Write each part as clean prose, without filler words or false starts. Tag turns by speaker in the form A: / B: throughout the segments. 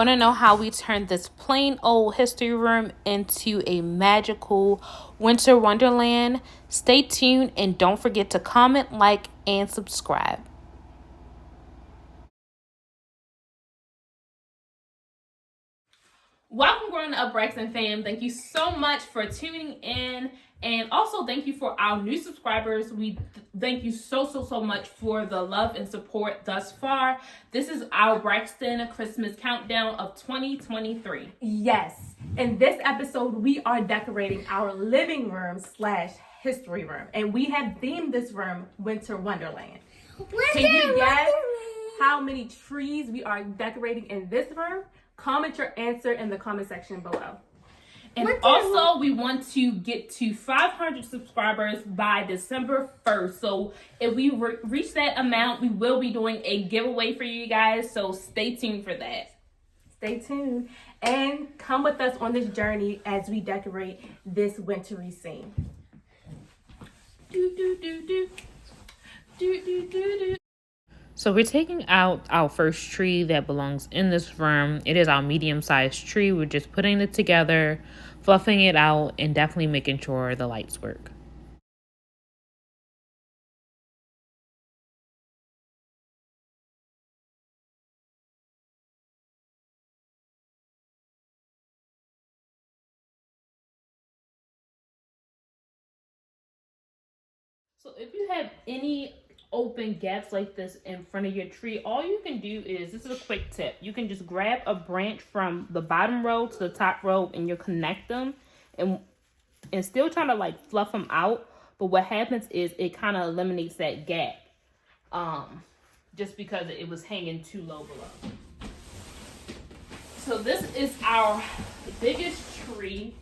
A: Want to know how we turned this plain old history room into a magical winter wonderland? Stay tuned and don't forget to comment, like, and subscribe. Welcome, Growing Up Braxton fam. Thank you so much for tuning in. And also thank you for our new subscribers. We thank you so much for the love and support thus far. This is our Braxton Christmas countdown of 2023.
B: Yes. In this episode, we are decorating our living room / history room. And we have themed this room Winter Wonderland. Can you guess how many trees we are decorating in this room? Comment your answer in the comment section below.
A: And also, we want to get to 500 subscribers by December 1st. So if we reach that amount, we will be doing a giveaway for you guys. So stay tuned for that.
B: Stay tuned and come with us on this journey as we decorate this wintry scene.
A: So we're taking out our first tree that belongs in this room. It is our medium-sized tree. We're just putting it together, fluffing it out, and definitely making sure the lights work. So if you have any open gaps like this in front of your tree, all you can do is, this is a quick tip, you can just grab a branch from the bottom row to the top row and you'll connect them and still trying to like fluff them out. But what happens is it kind of eliminates that gap just because it was hanging too low below. So this is our biggest tree,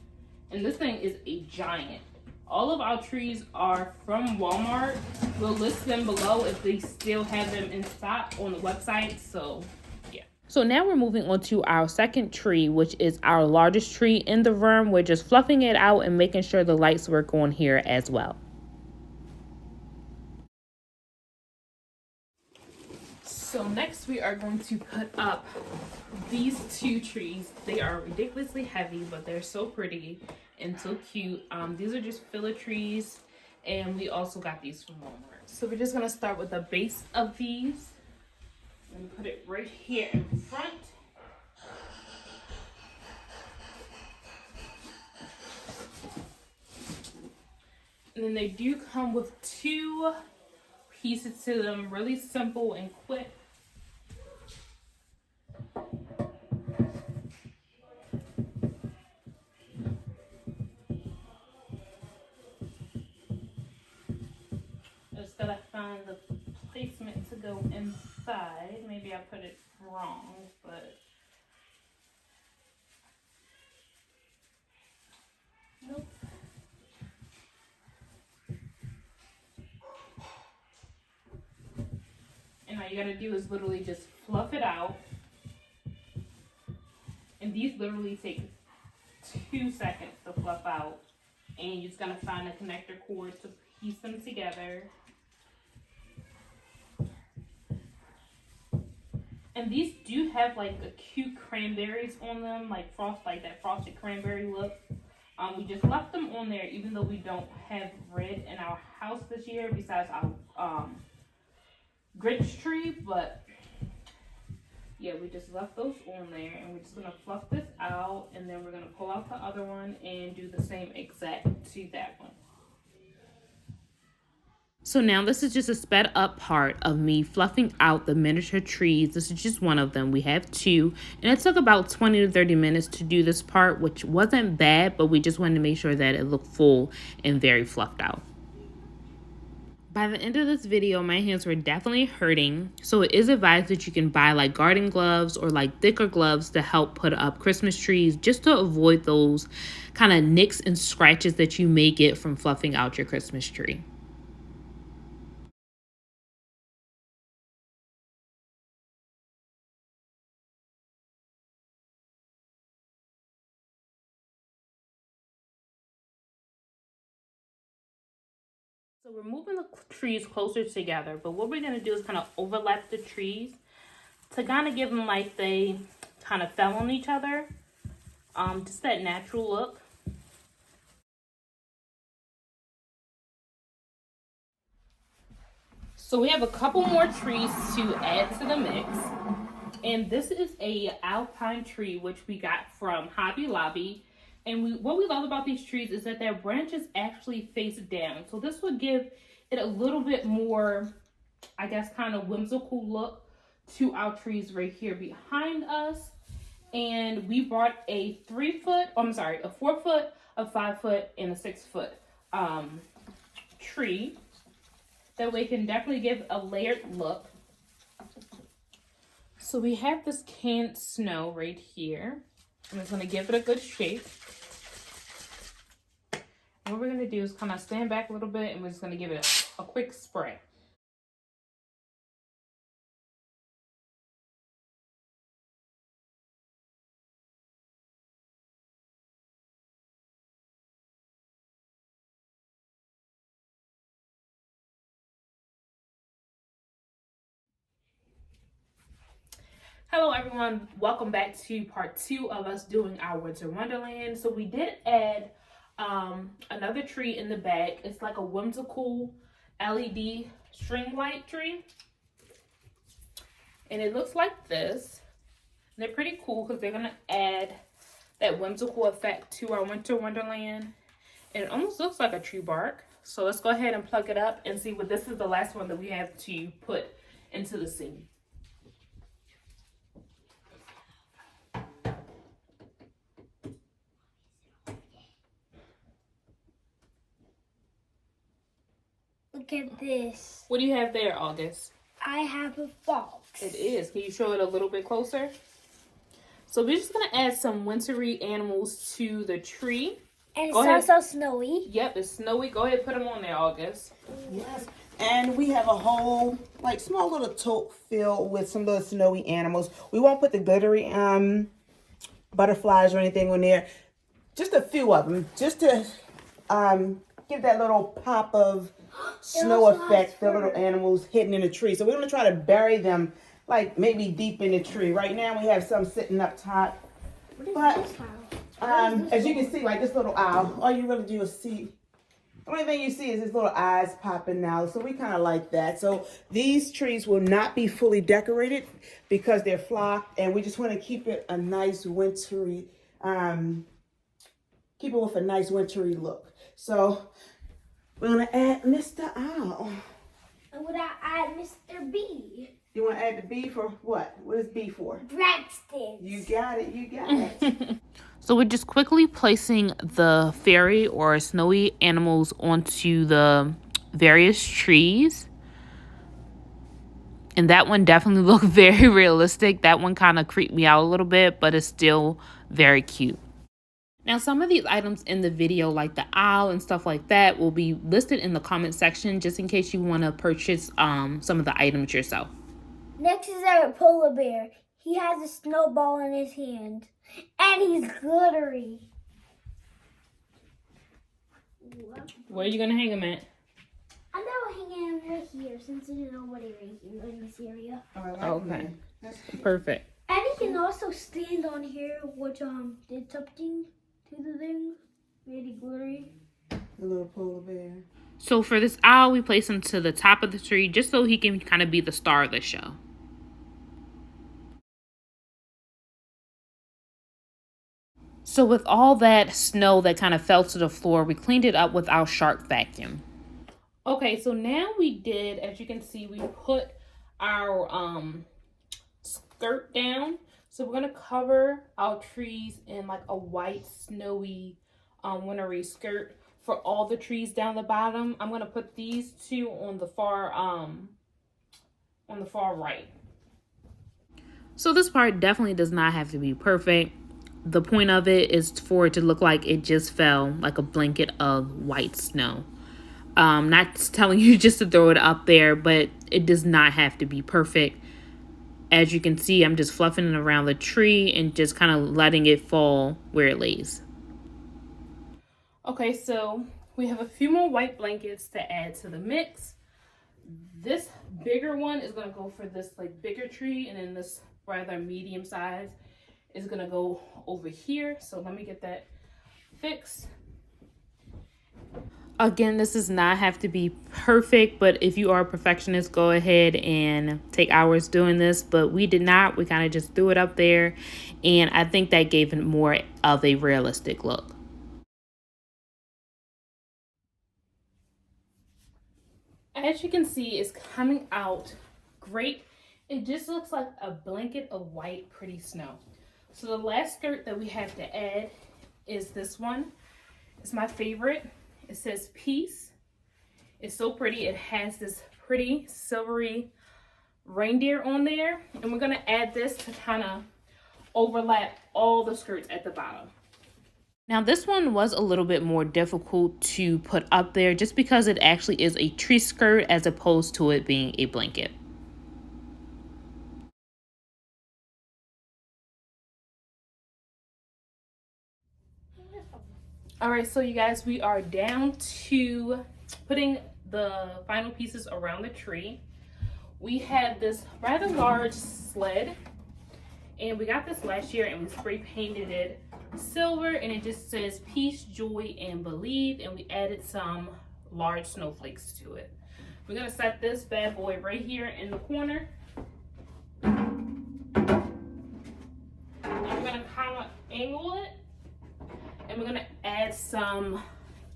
A: and this thing is a giant. All of our trees are from Walmart. We'll list them below if they still have them in stock on the website. So, yeah. So now we're moving on to our second tree, which is our largest tree in the room. We're just fluffing it out and making sure the lights work on here as well. So next we are going to put up these two trees. They are ridiculously heavy, but they're so pretty and so cute. These are just filler trees, and we also got these from Walmart. So we're just gonna start with the base of these and put it right here in front. And then they do come with two pieces to them, really simple and quick. Gotta find the placement to go inside. Maybe I put it wrong, but nope. And all you gotta do is literally just fluff it out. And these literally take 2 seconds to fluff out. And you're just gonna find a connector cord to piece them together. And these do have like a cute cranberries on them, like that frosted cranberry look. We just left them on there even though we don't have red in our house this year besides our Grinch tree. But yeah, we just left those on there, and we're just gonna fluff this out, and then we're gonna pull out the other one and do the same exact to that one. So now this is just a sped up part of me fluffing out the miniature trees. This is just one of them. We have two, and it took about 20 to 30 minutes to do this part, which wasn't bad, but we just wanted to make sure that it looked full and very fluffed out. By the end of this video, my hands were definitely hurting, so it is advised that you can buy like garden gloves or like thicker gloves to help put up Christmas trees, just to avoid those kind of nicks and scratches that you may get from fluffing out your Christmas tree. So we're moving the trees closer together, but what we're going to do is kind of overlap the trees to kind of give them like the kind of fell on each other. Just that natural look. So we have a couple more trees to add to the mix. And this is a Alpine tree, which we got from Hobby Lobby. And what we love about these trees is that their branches actually face down. So this would give it a little bit more, I guess, kind of whimsical look to our trees right here behind us. And we brought a 4 foot, a 5 foot, and a 6 foot tree. That way it can definitely give a layered look. So we have this canned snow right here. I'm just going to give it a good shake. And what we're going to do is kind of stand back a little bit, and we're just going to give it a quick spray. Hello everyone, welcome back to part 2 of us doing our Winter Wonderland. So we did add another tree in the back. It's like a whimsical LED string light tree. And it looks like this. And they're pretty cool because they're going to add that whimsical effect to our Winter Wonderland. And it almost looks like a tree bark. So let's go ahead and plug it up and see what this is the last one that we have to put into the scene.
C: Look at this.
A: What do you have there, August?
C: I have a fox.
A: It is. Can you show it a little bit closer? So we're just going to add some wintry animals to the tree.
C: And it's also snowy.
A: Yep, it's snowy. Go ahead and put them on there, August.
D: Yes. And we have a whole, like, small little tote filled with some little snowy animals. We won't put the glittery butterflies or anything on there. Just a few of them. Just to give that little pop of snow effect, the little animals hidden in the tree. So we're going to try to bury them, like, maybe deep in the tree. Right now we have some sitting up top. But as you can see, like this little owl, all you really do is see, the only thing you see is his little eyes popping out. So we kind of like that. So these trees will not be fully decorated because they're flocked, and we just want to keep it a nice wintry, keep it with a nice wintry look. So we're going to add Mr. Owl.
C: And would I add Mr. B?
D: You want to add the B for what? What is B for?
C: Braxton.
D: You got it. You got it.
A: So we're just quickly placing the fairy or snowy animals onto the various trees. And that one definitely looked very realistic. That one kind of creeped me out a little bit, but it's still very cute. Now, some of these items in the video, like the owl and stuff like that, will be listed in the comment section just in case you want to purchase some of the items yourself.
C: Next is our polar bear. He has a snowball in his hand. And he's glittery.
A: Where are you going to hang him at?
C: I'm now hanging him right here since there's nobody right here in this area.
A: Okay. Perfect.
C: And he can also stand on here, which did something to the thing. Really glittery.
D: The little polar bear.
A: So for this owl, we place him to the top of the tree just so he can kind of be the star of the show. So with all that snow that kind of fell to the floor, we cleaned it up with our shark vacuum. Okay, so now we did, as you can see, we put our skirt down. So we're going to cover our trees in like a white, snowy, wintry skirt for all the trees down the bottom. I'm going to put these two on the far right. So this part definitely does not have to be perfect. The point of it is for it to look like it just fell like a blanket of white snow. Not telling you just to throw it up there, but it does not have to be perfect. As you can see, I'm just fluffing it around the tree and just kind of letting it fall where it lays. Okay, so we have a few more white blankets to add to the mix. This bigger one is going to go for this like bigger tree, and then this rather medium size is gonna go over here. So let me get that fixed. Again, this does not have to be perfect, but if you are a perfectionist, go ahead and take hours doing this. But we did not. We kind of just threw it up there, and I think that gave it more of a realistic look. As you can see, it's coming out great. It just looks like a blanket of white, pretty snow. So the last skirt that we have to add is this one. It's my favorite. It says peace. It's so pretty. It has this pretty silvery reindeer on there. And we're gonna add this to kind of overlap all the skirts at the bottom. Now this one was a little bit more difficult to put up there just because it actually is a tree skirt as opposed to it being a blanket. All right, so you guys, we are down to putting the final pieces around the tree. We have this rather large sled, and we got this last year and we spray painted it silver, and it just says peace, joy, and believe, and we added some large snowflakes to it. We're gonna set this bad boy right here in the corner. And we're gonna kind of angle it. And we're gonna add some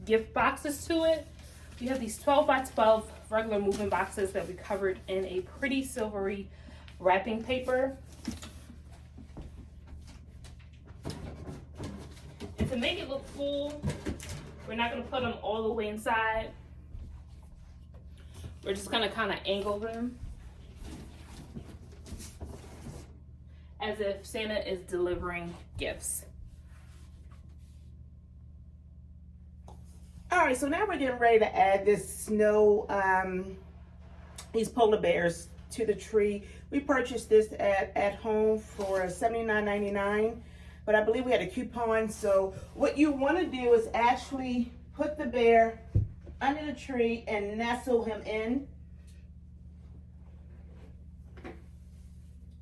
A: gift boxes to it. We have these 12 by 12 regular moving boxes that we covered in a pretty silvery wrapping paper. And to make it look full, we're not gonna put them all the way inside. We're just gonna kind of angle them as if Santa is delivering gifts.
D: All right, so now we're getting ready to add this snow, these polar bears to the tree. We purchased this at home for $79.99, but I believe we had a coupon. So what you want to do is actually put the bear under the tree and nestle him in,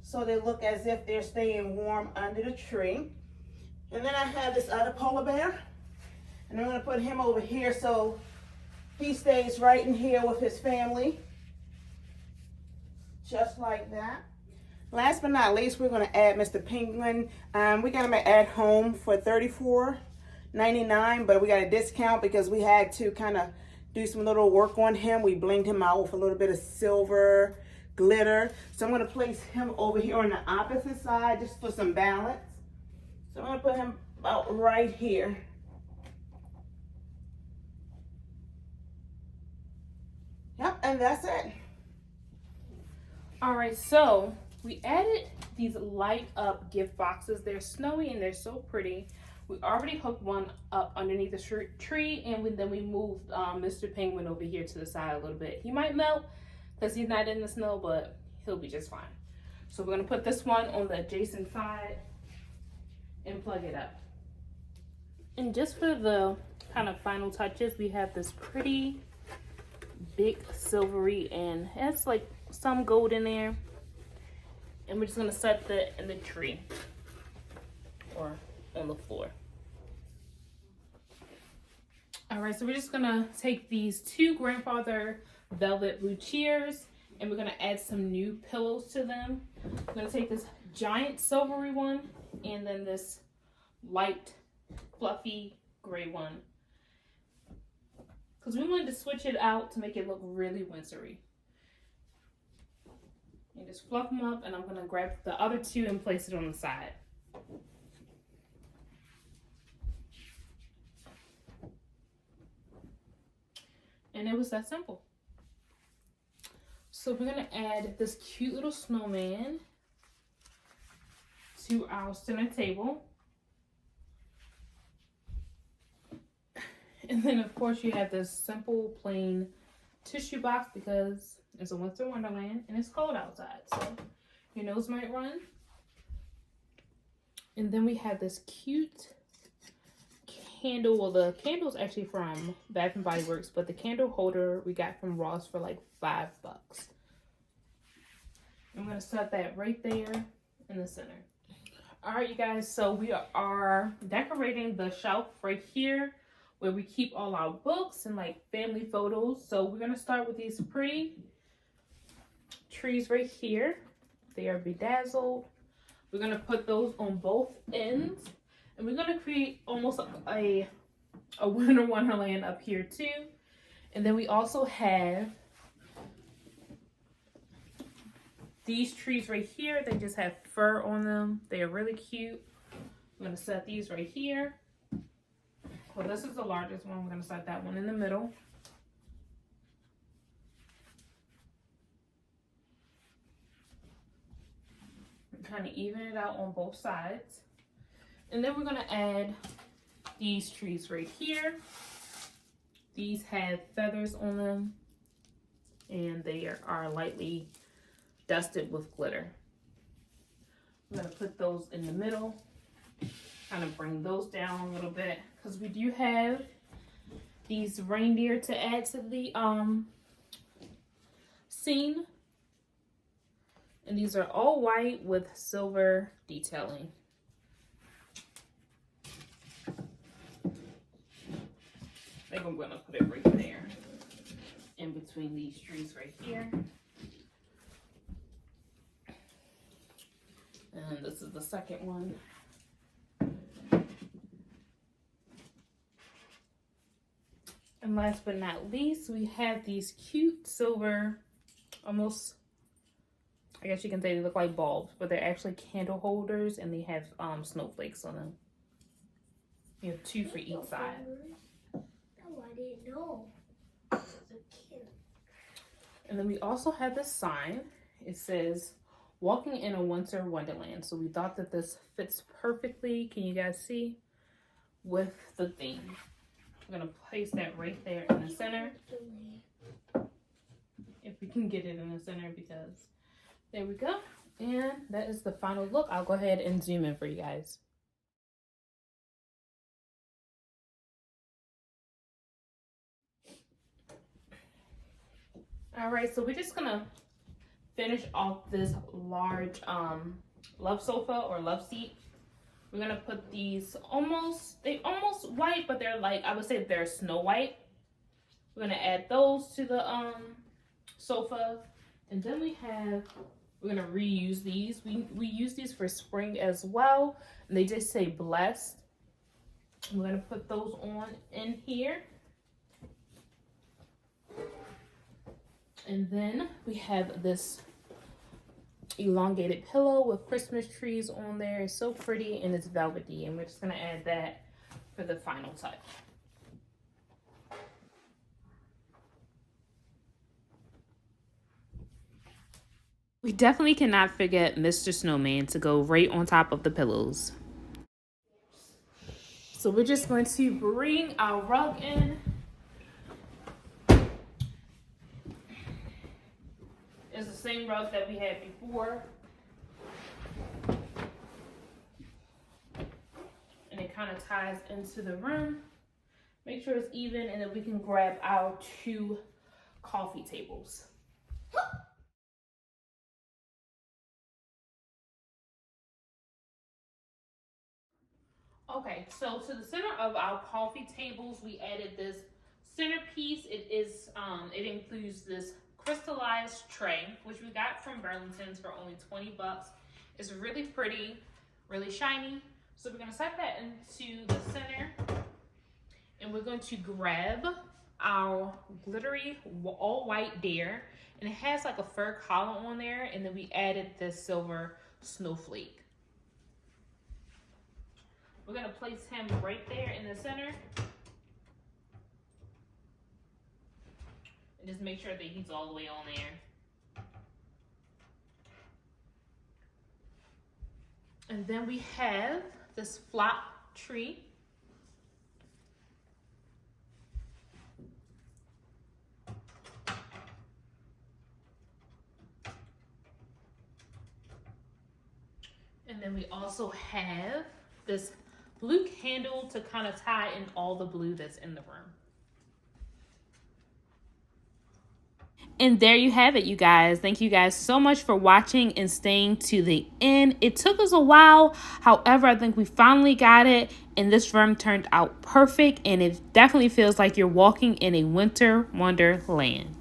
D: so they look as if they're staying warm under the tree. And then I have this other polar bear. And I'm gonna put him over here so he stays right in here with his family. Just like that. Last but not least, we're gonna add Mr. Penguin. We got him at home for $34.99, but we got a discount because we had to kind of do some little work on him. We blinged him out with a little bit of silver glitter. So I'm gonna place him over here on the opposite side just for some balance. So I'm gonna put him about right here. Yep, and that's it.
A: All right, so we added these light up gift boxes. They're snowy and they're so pretty. We already hooked one up underneath the tree, and then we moved Mr. Penguin over here to the side a little bit. He might melt because he's not in the snow, but he'll be just fine. So we're gonna put this one on the adjacent side and plug it up. And just for the kind of final touches, we have this pretty big silvery, and it has like some gold in there, and we're just gonna set that in the tree or on the floor. All right, so we're just gonna take these two grandfather velvet blue chairs and we're gonna add some new pillows to them. I'm gonna take this giant silvery one and then this light fluffy gray one, because we wanted to switch it out to make it look really wintry. And just fluff them up, and I'm gonna grab the other two and place it on the side. And it was that simple. So we're gonna add this cute little snowman to our center table. And then of course you have this simple plain tissue box because it's a Winter Wonderland and it's cold outside, so your nose might run. And then we have this cute candle. Well, the candle's actually from Bath and Body Works, but the candle holder we got from Ross for like $5. I'm gonna set that right there in the center. All right, you guys, so we are decorating the shelf right here where we keep all our books and like family photos. So we're gonna start with these pretty trees right here. They are bedazzled. We're gonna put those on both ends, and we're gonna create almost a Winter Wonderland up here too. And then we also have these trees right here. They just have fur on them. They are really cute. I'm gonna set these right here. Well, this is the largest one. We're gonna set that one in the middle. Kind of even it out on both sides. And then we're gonna add these trees right here. These have feathers on them, and they are lightly dusted with glitter. I'm gonna put those in the middle, kind of bring those down a little bit, because we do have these reindeer to add to the scene. And these are all white with silver detailing. I think I'm gonna put it right there, in between these trees right here. And this is the second one. And last but not least, we have these cute silver, almost, I guess you can say they look like bulbs, but they're actually candle holders, and they have snowflakes on them. You have two for each side.
C: Oh, I didn't know. So cute.
A: And then we also have this sign. It says, "Walking in a Winter Wonderland." So we thought that this fits perfectly, can you guys see, with the theme. I'm gonna place that right there in the center. If we can get it in the center, because there we go. And that is the final look. I'll go ahead and zoom in for you guys. All right, so we're just gonna finish off this large love sofa or love seat. We're gonna put these almost white, but they're like, I would say they're snow white. We're gonna add those to the sofa. And then we're gonna reuse these. We use these for spring as well. And they just say blessed. We're gonna put those on in here. And then we have this elongated pillow with Christmas trees on there. It's so pretty, and it's velvety, and we're just gonna add that for the final touch. We definitely cannot forget Mr. Snowman to go right on top of the pillows. So we're just going to bring our rug in. It's the same rug that we had before. And it kind of ties into the room. Make sure it's even, and then we can grab our 2 coffee tables. Okay, so to the center of our coffee tables, we added this centerpiece. It includes this crystallized tray, which we got from Burlington's for only 20 bucks. It's really pretty, really shiny. So we're gonna set that into the center, and we're going to grab our glittery all white deer, and it has like a fur collar on there, and then we added this silver snowflake. We're gonna place him right there in the center. And just make sure that he's all the way on there. And then we have this flop tree. And then we also have this blue candle to kind of tie in all the blue that's in the room. And there you have it, you guys. Thank you guys so much for watching and staying to the end. It took us a while. However, I think we finally got it. And this room turned out perfect. And it definitely feels like you're walking in a winter wonderland.